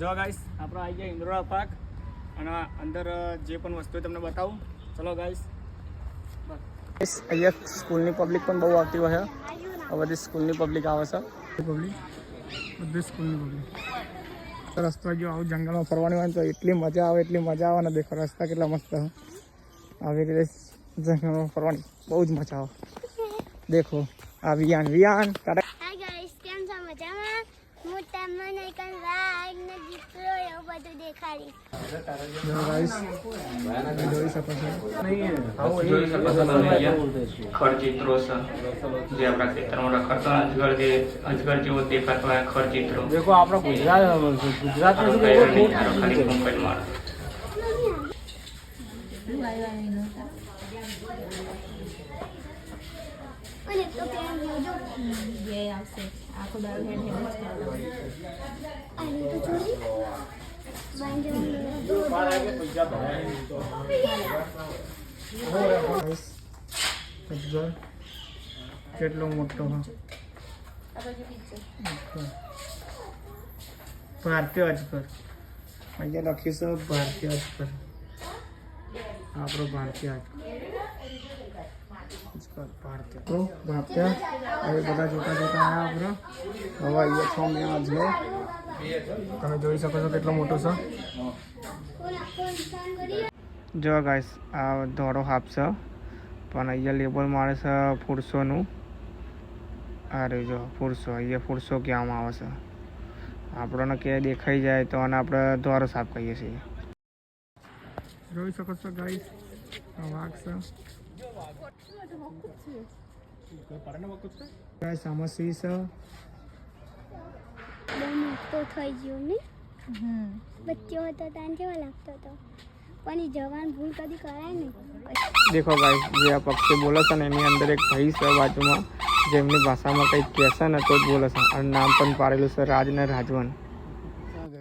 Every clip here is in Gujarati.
જો ગાઈસ આપણે આવી ગયા ઇન્દ્રોડા પાર્ક અને અંદર જે પણ વસ્તુ તમને બતાવું. ચલો ગાઈસ. અહીંયા સ્કૂલની પબ્લિક પણ બહુ આવતી હોય છે. બધી સ્કૂલની પબ્લિક આવે છે. બધી સ્કૂલની પબ્લિક રસ્તો જો આવું જંગલમાં ફરવાની હોય તો એટલી મજા આવે ને. દેખો રસ્તા કેટલા મસ્ત છે. આવી રીતે જંગલમાં ફરવાની બહુ જ મજા આવે. દેખો આ વિયાન હાય ગાઈસ, કેમ છો? મજામાં? હું તમને કઈ રાઈડ ને ગીતો એવું બધું દેખાડી. જોઈ શકો છો ખરચિત્રો છે જે આપણા ખેતરમાં રખડતો અજગર જેવો દેખાતો હોય ખરચિત્રો. દેખો આપણા ગુજરાતમાં ખાલી મુંબઈમાં અને તો કેમ જોજો ये आपसे आंखों दाल हेड हेड અને તો જોઈ અજગર કેટલો મોટો હા. ભારતીય અજગર અહીંયા લખીશું ભારતીય અજગર. આપણો ભારતીય અજગર ભારતીય હવે બધા જોતા આવ્યા આપણે. હવે અહીંયા છો મેં અજગર તમે જોઈ શકો છો કેટલો મોટો છે. જો ગાઈસ આ ધોળો હાફ છે પણ અહીંયા લેબલ મારે છે ફુરસોનું. અરે જો ફુરસો અહીંયા ફુરસો કહેવામાં આવે છે. આપણને કે દેખાઈ જાય તો અને આપણે ધોરો સાફ કહીએ છીએ. જોઈ શકો છો ગાઈસ આ વાઘ છે. ગાઈસ આમાં સી છે. બહુ મોટો થઈ ગયો ને. બચ્ચો હતો તાન કેવા લાગતો હતો પણ એ જવાન ભૂલ કદી કરાય ને. દેખો ગાઈસ જે આ પક્ષી બોલે છે ને એની અંદર એક ભાઈ છે બાજુમાં જેમની ભાષામાં કંઈક કહેશે ને તો જ બોલે છે અને નામ પણ પાડેલું છે રાજ ને રાજવન.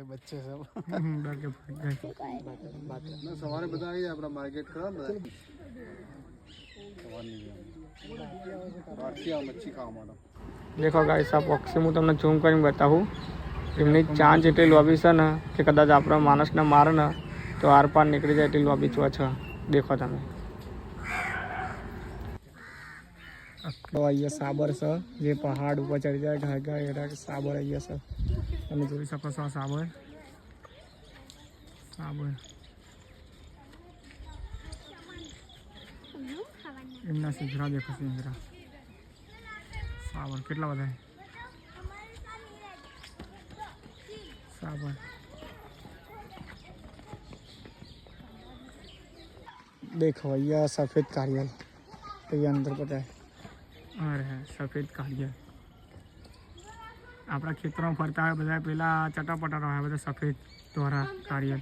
बच्चे सब બચ્ચે सवारे बताइए अपना मार्केट करा मच्छी खाओ मैडम. દેખો ગાઈસ આ પક્ષી હું તમને ઝૂમ કરીને બતાવું. એમની ચાંચ એટલી લોબી છે ને કે કદાચ આપણા માણસને મારે ને તો આર પાર નીકળી જાય એટલી લોબી છે. દેખો તમે અહીંયા સાબર છે જે પહાડ ઉપર ચડી જાય ઘાઘા એરા સાબર અહીંયા છે. તમે જોઈ શકો છો આ સાબર એમના સિંગરા દેખો. સિંગરા સાબર કેટલા બધા સાબર. देखो भैया सफ़ेद कारियल तो ये अंदर पता है. अरे सफ़ेद कारियल આપણા ખેતરમાં ફરતા હોય બધા પેલા ચટાપટા હોય બધા સફેદ ધોરા કારિયલ.